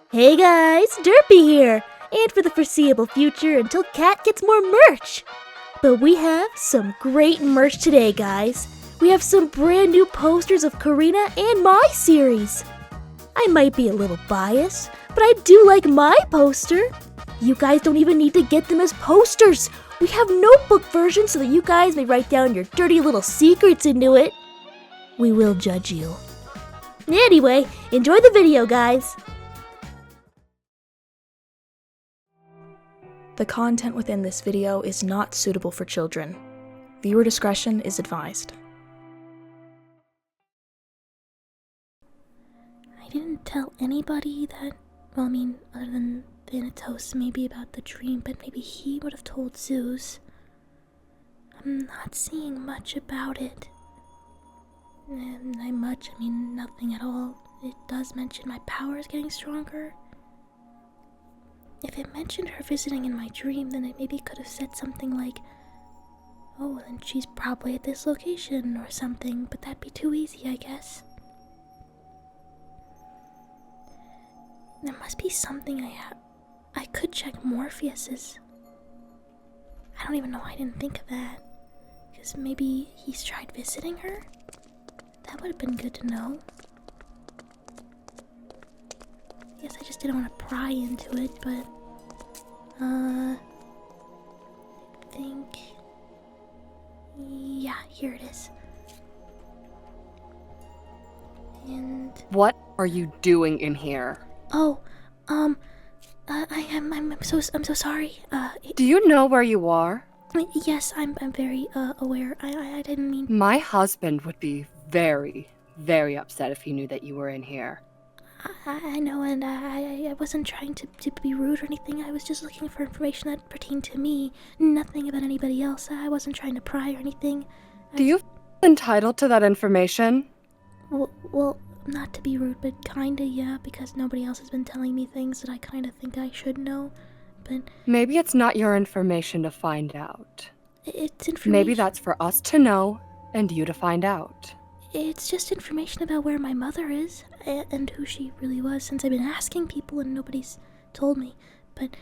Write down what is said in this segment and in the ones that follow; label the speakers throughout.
Speaker 1: Hey guys, Derpy here, and for the foreseeable future until Cat gets more merch. But we have some great merch today, guys. We have some brand new posters of Korina and my series. I might be a little biased, but I do like my poster. You guys don't even need to get them as posters. We have notebook versions so that you guys may write down your dirty little secrets into it. We will judge you. Anyway, enjoy the video, guys.
Speaker 2: The content within this video is not suitable for children. Viewer discretion is advised.
Speaker 1: I didn't tell anybody that, other than Thanatos, maybe about the dream, but maybe he would have told Zeus. I'm not seeing much about it. Nothing at all. It does mention my power is getting stronger. If it mentioned her visiting in my dream, then it maybe could have said something like, oh, then she's probably at this location or something, but that'd be too easy, I guess. There must be something I could check Morpheus's. I don't even know why I didn't think of that. Because maybe he's tried visiting her? That would have been good to know. I guess I just didn't want to pry into it, but I think, yeah, here it is. And
Speaker 3: what are you doing in here?
Speaker 1: I'm so sorry.
Speaker 3: Do you know where you are?
Speaker 1: Yes, I'm very aware. I didn't mean.
Speaker 3: My husband would be very, very upset if he knew that you were in here.
Speaker 1: I know, and I wasn't trying to be rude or anything. I was just looking for information that pertained to me, nothing about anybody else. I wasn't trying to pry or anything.
Speaker 3: Do you feel entitled to that information?
Speaker 1: Well, not to be rude, but kinda, yeah, because nobody else has been telling me things that I kinda think I should know, but...
Speaker 3: Maybe it's not your information to find out.
Speaker 1: It's information...
Speaker 3: Maybe that's for us to know, and you to find out.
Speaker 1: It's just information about where my mother is, and who she really was, since I've been asking people and nobody's told me. But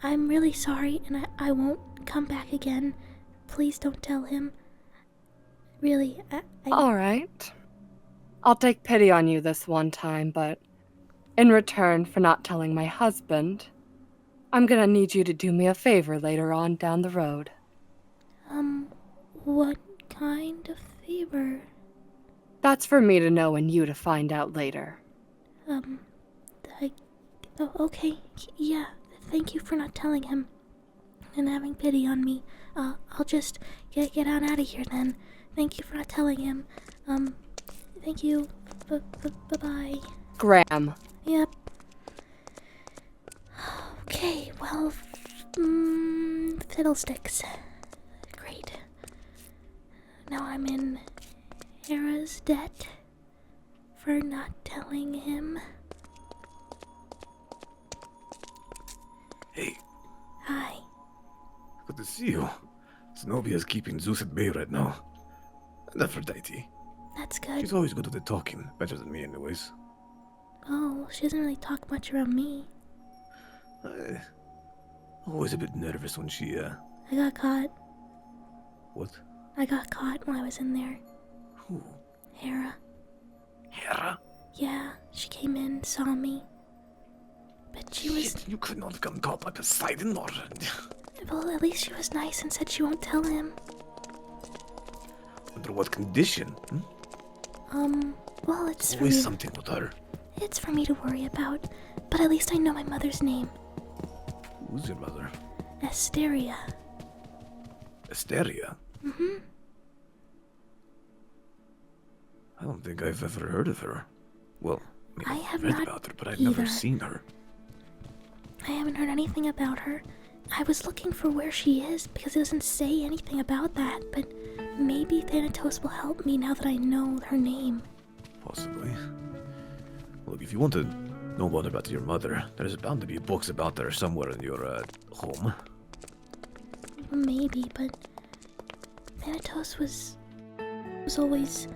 Speaker 1: I'm really sorry, and I won't come back again. Please don't tell him. Really,
Speaker 3: Alright. I'll take pity on you this one time, but in return for not telling my husband, I'm gonna need you to do me a favor later on down the road.
Speaker 1: What kind of favor?
Speaker 3: That's for me to know and you to find out later.
Speaker 1: Okay, yeah, thank you for not telling him and having pity on me. I'll just get on out of here then. Thank you for not telling him. Thank you. Bye-bye.
Speaker 3: Graham.
Speaker 1: Yep. Okay, well, fiddlesticks. Great. Now I'm in Hera's debt for not telling him.
Speaker 4: Hey.
Speaker 1: Hi.
Speaker 4: Good to see you. Zenobia is keeping Zeus at bay right now. And Aphrodite.
Speaker 1: That's good.
Speaker 4: She's always good at the talking, better than me anyways.
Speaker 1: Oh, she doesn't really talk much around me.
Speaker 4: Always a bit nervous when she,
Speaker 1: I got caught.
Speaker 4: What?
Speaker 1: I got caught when I was in there.
Speaker 4: Who?
Speaker 1: Hera.
Speaker 4: Hera?
Speaker 1: Yeah, she came in, saw me. But she was...
Speaker 4: Shit, you could not have gotten caught by Poseidon or...
Speaker 1: Well, at least she was nice and said she won't tell him.
Speaker 4: Under what condition?
Speaker 1: Well, it's for
Speaker 4: Always
Speaker 1: me...
Speaker 4: something with her.
Speaker 1: It's for me to worry about. But at least I know my mother's name.
Speaker 4: Who's your mother?
Speaker 1: Asteria.
Speaker 4: Asteria?
Speaker 1: Mm-hmm.
Speaker 4: I don't think I've ever heard of her. Well,
Speaker 1: I have
Speaker 4: I've read
Speaker 1: not
Speaker 4: about her, but I've
Speaker 1: either.
Speaker 4: never seen her.
Speaker 1: I haven't heard anything about her. I was looking for where she is because it doesn't say anything about that, but maybe Thanatos will help me now that I know her name.
Speaker 4: Possibly. Look, if you want to know more about your mother, there's bound to be books about her somewhere in your, home.
Speaker 1: Maybe, but Thanatos was always,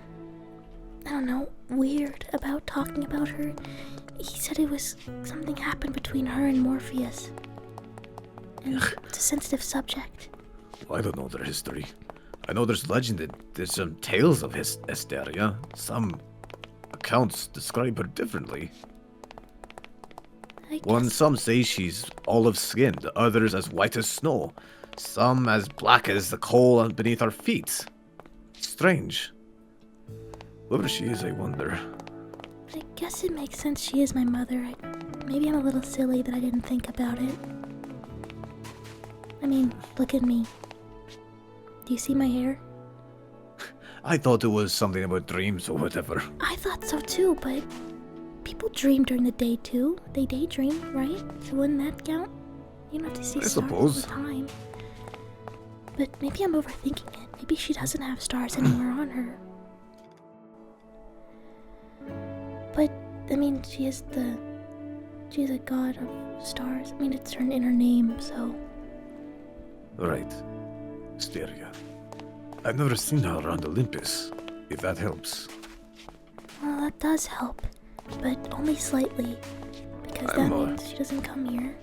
Speaker 1: I don't know, weird about talking about her. He said it was something happened between her and Morpheus. And it's a sensitive subject.
Speaker 4: I don't know their history. I know there's legend that there's some tales of his Asteria. Some accounts describe her differently. Some say she's olive-skinned, others as white as snow, some as black as the coal beneath our feet. Strange. Whoever she is, I wonder.
Speaker 1: I guess it makes sense she is my mother. Maybe I'm a little silly that I didn't think about it. I mean, look at me. Do you see my hair?
Speaker 4: I thought it was something about dreams or whatever.
Speaker 1: I thought so too, but people dream during the day too. They daydream, right? So wouldn't that count? You don't have to see stars all the time. But maybe I'm overthinking it. Maybe she doesn't have stars anywhere on her. But, I mean, she's a god of stars. I mean, it's her in her name, so...
Speaker 4: Right. Asteria. I've never seen her around Olympus, if that helps.
Speaker 1: Well, that does help, but only slightly, because that means she doesn't come here.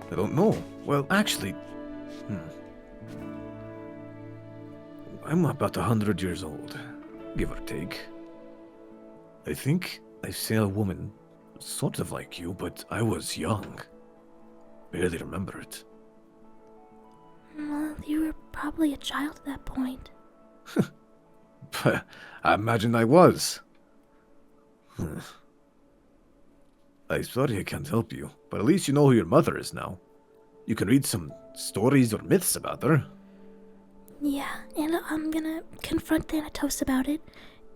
Speaker 4: I don't know. Well, actually... I'm about 100 years old, give or take. I think I've seen a woman sort of like you, but I was young. Barely remember it.
Speaker 1: Well, you were probably a child at that point.
Speaker 4: But I imagine I was. I'm sorry I can't help you, but at least you know who your mother is now. You can read some stories or myths about her.
Speaker 1: Yeah, and I'm gonna confront Thanatos about it.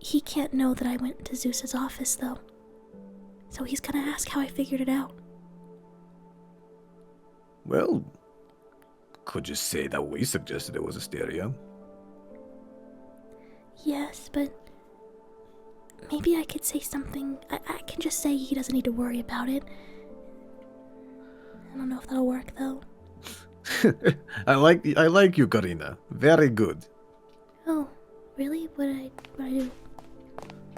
Speaker 1: He can't know that I went to Zeus's office, though. So he's gonna ask how I figured it out.
Speaker 4: Well, could you say that we suggested it was Asteria?
Speaker 1: Yes, but maybe I could say something. I can just say he doesn't need to worry about it. I don't know if that'll work, though.
Speaker 4: I like you, Korina. Very good.
Speaker 1: Oh, really? What I do?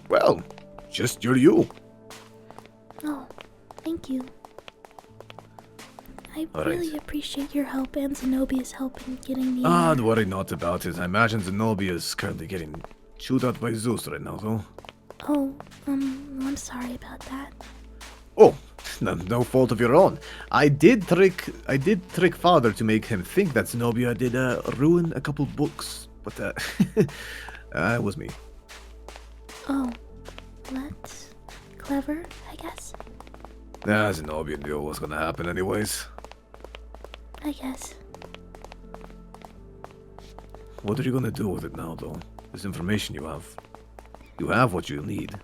Speaker 4: Well, just you're you.
Speaker 1: Oh, thank you. I
Speaker 4: All
Speaker 1: really
Speaker 4: right.
Speaker 1: appreciate your help and Zenobia's help in getting me.
Speaker 4: Don't worry not about it. I imagine Zenobia is currently getting chewed out by Zeus right now, though.
Speaker 1: Oh, I'm sorry about that.
Speaker 4: Oh, no fault of your own. I did trick Father to make him think that Zenobia did ruin a couple books, but it was me.
Speaker 1: Oh, that's clever, I guess.
Speaker 4: Zenobia knew what was gonna happen anyways.
Speaker 1: I guess.
Speaker 4: What are you gonna do with it now, though? This information you have. You have what you need.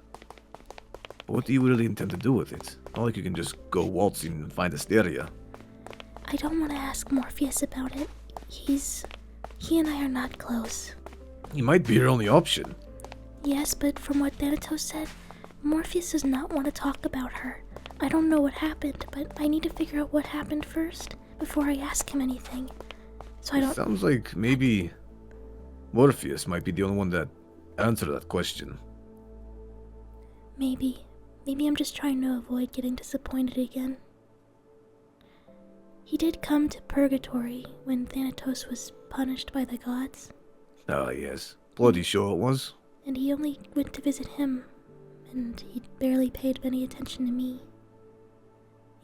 Speaker 4: What do you really intend to do with it? Not like you can just go waltzing and find Asteria.
Speaker 1: I don't want to ask Morpheus about it. He and I are not close.
Speaker 4: He might be your only option.
Speaker 1: Yes, but from what Thanatos said, Morpheus does not want to talk about her. I don't know what happened, but I need to figure out what happened first before I ask him anything. So I don't...
Speaker 4: Sounds like maybe Morpheus might be the only one that answered that question.
Speaker 1: Maybe I'm just trying to avoid getting disappointed again. He did come to Purgatory when Thanatos was punished by the gods.
Speaker 4: Ah, yes. Bloody sure it was.
Speaker 1: And he only went to visit him, and he barely paid any attention to me.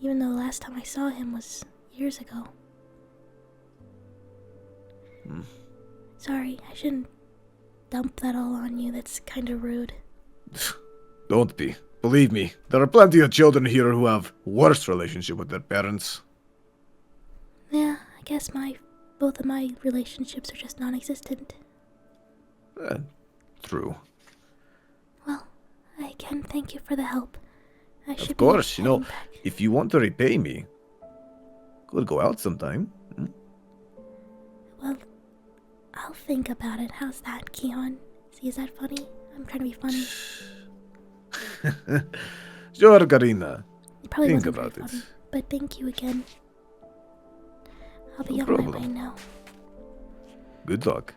Speaker 1: Even though the last time I saw him was years ago. Sorry, I shouldn't dump that all on you. That's kind of rude.
Speaker 4: Don't be. Believe me, there are plenty of children here who have worse relationship with their parents.
Speaker 1: Yeah, I guess both of my relationships are just non-existent.
Speaker 4: True.
Speaker 1: Well, I can thank you for the help.
Speaker 4: Of course, you know, if you want to repay me, could go out sometime.
Speaker 1: Well, I'll think about it. How's that, Keon? See, is that funny? I'm trying to be funny.
Speaker 4: Sure, Korina.
Speaker 1: It probably
Speaker 4: Think
Speaker 1: wasn't
Speaker 4: about
Speaker 1: very
Speaker 4: it.
Speaker 1: funny, but thank you again. I'll be
Speaker 4: No
Speaker 1: on my
Speaker 4: problem.
Speaker 1: way now.
Speaker 4: Good luck.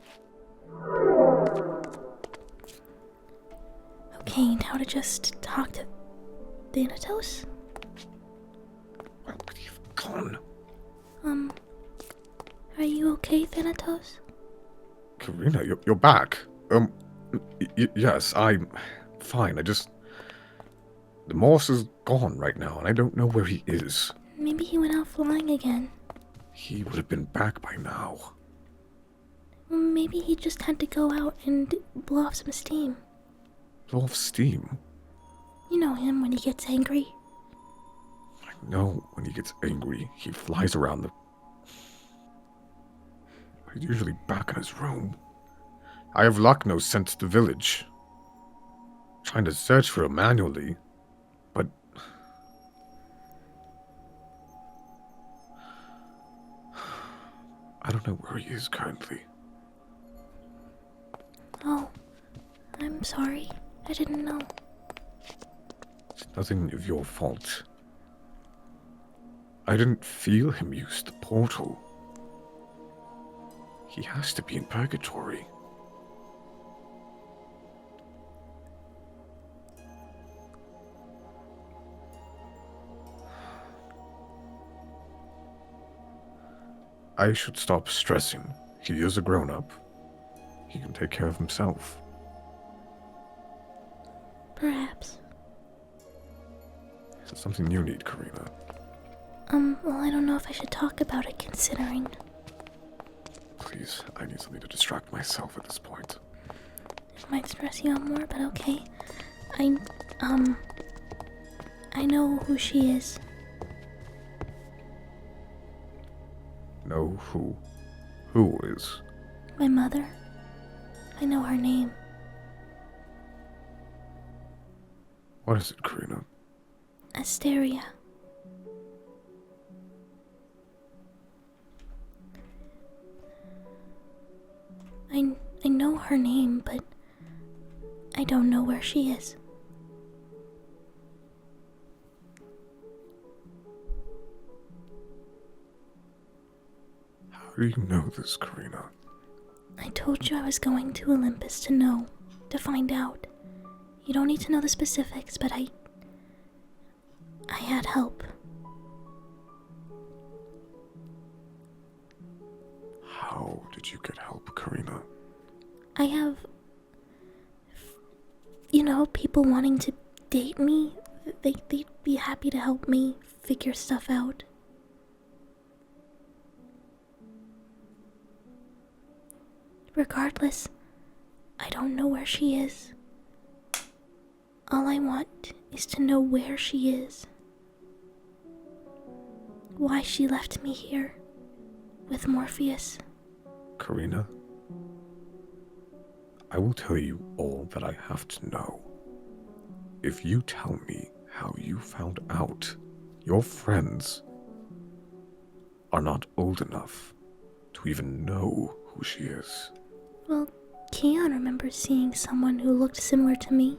Speaker 1: Okay, now to just talk to Thanatos?
Speaker 4: Well, you've gone.
Speaker 1: Are you okay, Thanatos?
Speaker 4: Korina, you're back. Yes, I'm fine. The Morse is gone right now, and I don't know where he is.
Speaker 1: Maybe he went out flying again.
Speaker 4: He would have been back by now.
Speaker 1: Maybe he just had to go out and blow off some steam.
Speaker 4: Blow off steam?
Speaker 1: You know him when he gets angry.
Speaker 4: I know when he gets angry, he flies around the... He's usually back in his room. I have Lucknow sent to the village. Trying to search for him manually, but... I don't know where he is currently.
Speaker 1: Oh, I'm sorry. I didn't know.
Speaker 4: It's nothing of your fault. I didn't feel him use the portal. He has to be in purgatory. I should stop stressing. He is a grown-up. He can take care of himself.
Speaker 1: Perhaps.
Speaker 4: Is it something you need, Korina?
Speaker 1: Well, I don't know if I should talk about it, considering.
Speaker 4: Please, I need something to distract myself at this point.
Speaker 1: It might stress you out more, but okay. I know who she is.
Speaker 4: Know who? Who is?
Speaker 1: My mother. I know her name.
Speaker 4: What is it, Korina?
Speaker 1: Asteria. I know her name, but I don't know where she is.
Speaker 4: How do you know this, Korina?
Speaker 1: I told you I was going to Olympus to know, to find out. You don't need to know the specifics, but I had help.
Speaker 4: How did you get help, Korina?
Speaker 1: I have, people wanting to date me. They'd be happy to help me figure stuff out. Regardless, I don't know where she is. All I want is to know where she is. Why she left me here with Morpheus.
Speaker 4: Korina, I will tell you all that I have to know. If you tell me how you found out your friends are not old enough to even know who she is.
Speaker 1: Well, Keon remembers seeing someone who looked similar to me.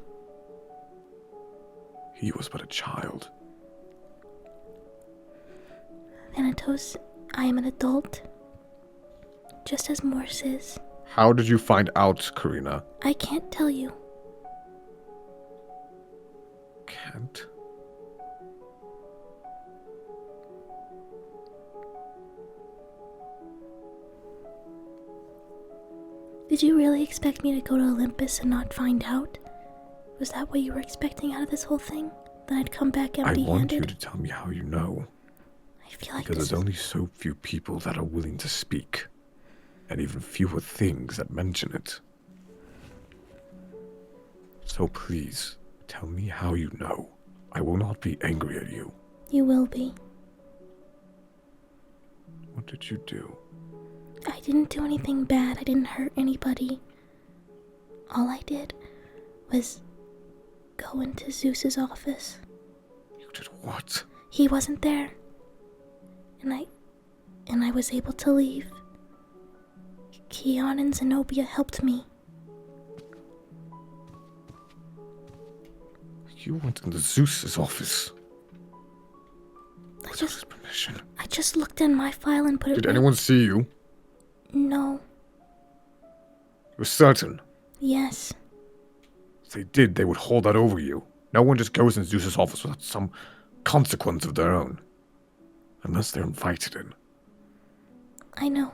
Speaker 4: He was but a child.
Speaker 1: Thanatos, I am an adult. Just as Morse is.
Speaker 4: How did you find out, Korina?
Speaker 1: I can't tell you.
Speaker 4: Can't?
Speaker 1: Did you really expect me to go to Olympus and not find out? Was that what you were expecting out of this whole thing? That I'd come back empty-handed?
Speaker 4: I want you to tell me how you know.
Speaker 1: I feel like
Speaker 4: because there's only so few people that are willing to speak, and even fewer things that mention it. So please, tell me how you know. I will not be angry at you.
Speaker 1: You will be.
Speaker 4: What did you do?
Speaker 1: I didn't do anything bad. I didn't hurt anybody. All I did was go into Zeus's office.
Speaker 4: You did what?
Speaker 1: He wasn't there. And I was able to leave. Keon and Zenobia helped me.
Speaker 4: You went into Zeus's office. Without his permission.
Speaker 1: I just looked in my file and put it.
Speaker 4: Did anyone see you?
Speaker 1: No.
Speaker 4: You're certain?
Speaker 1: Yes.
Speaker 4: If they did, they would hold that over you. No one just goes in Zeus's office without some consequence of their own. Unless they're invited in.
Speaker 1: I know.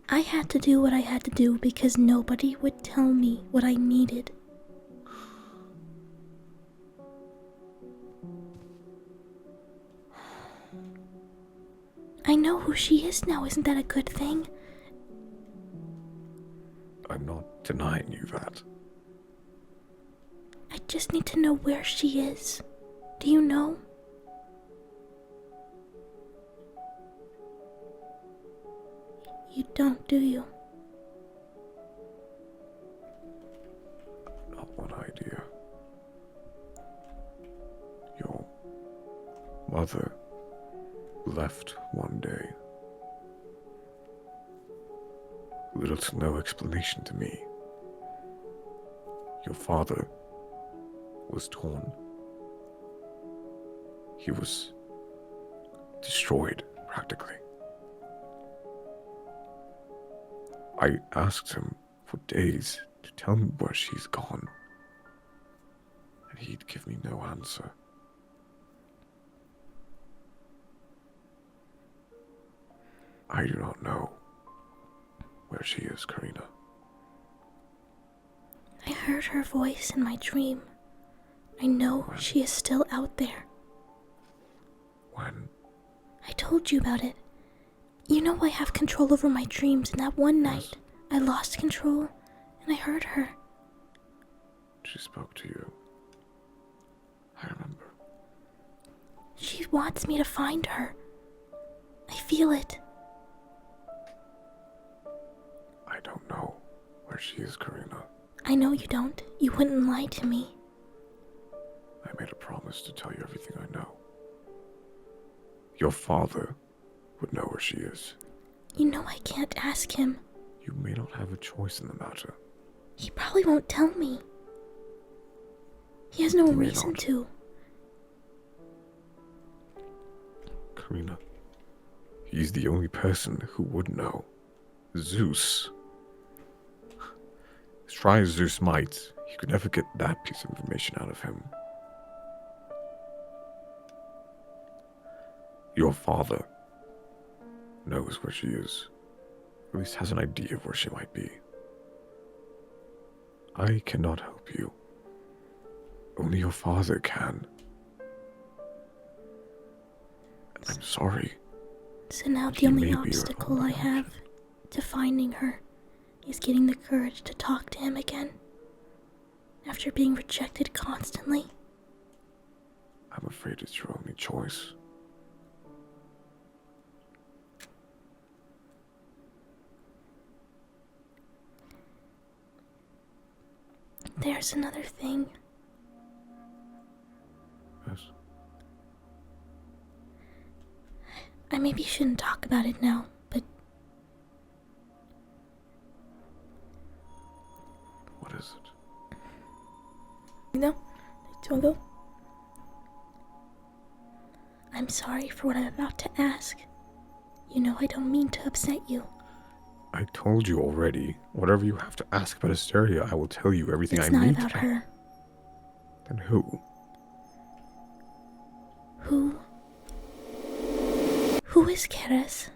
Speaker 1: I had to do what I had to do because nobody would tell me what I needed. I know who she is now, isn't that a good thing?
Speaker 4: I'm not denying you that.
Speaker 1: I just need to know where she is. Do you know? You don't, do you?
Speaker 4: Not one idea. Your mother left one day. Little to no explanation to me. Your father was torn. He was destroyed, practically. I asked him for days to tell me where she's gone, and he'd give me no answer. I do not know where she is, Korina.
Speaker 1: I heard her voice in my dream. I know she is still out there.
Speaker 4: When?
Speaker 1: I told you about it. You know I have control over my dreams, and that one night, I lost control, and I heard her.
Speaker 4: She spoke to you. I remember.
Speaker 1: She wants me to find her. I feel it.
Speaker 4: I don't know where she is, Korina.
Speaker 1: I know you don't. You wouldn't lie to me.
Speaker 4: I made a promise to tell you everything I know. Your father would know where she is.
Speaker 1: You know I can't ask him.
Speaker 4: You may not have a choice in the matter.
Speaker 1: He probably won't tell me. He has no
Speaker 4: He may
Speaker 1: reason
Speaker 4: not.
Speaker 1: to.
Speaker 4: Korina, he's the only person who would know. Zeus. As try as Zeus might, he could never get that piece of information out of him. Your father knows where she is. At least has an idea of where she might be. I cannot help you. Only your father can. And I'm sorry.
Speaker 1: So now the
Speaker 4: He
Speaker 1: only
Speaker 4: may be your
Speaker 1: obstacle
Speaker 4: only
Speaker 1: I have
Speaker 4: option.
Speaker 1: to finding her is getting the courage to talk to him again. After being rejected constantly.
Speaker 4: I'm afraid it's your only choice.
Speaker 1: There's another thing.
Speaker 4: Yes.
Speaker 1: I maybe shouldn't talk about it now, but
Speaker 4: What is it?
Speaker 1: no. Do you want to go? I'm sorry for what I'm about to ask. You know I don't mean to upset you.
Speaker 4: I told you already. Whatever you have to ask about Asteria, I will tell you everything
Speaker 1: It's
Speaker 4: I
Speaker 1: not
Speaker 4: need
Speaker 1: about
Speaker 4: to.
Speaker 1: her.
Speaker 4: Then who?
Speaker 1: Who is Keres?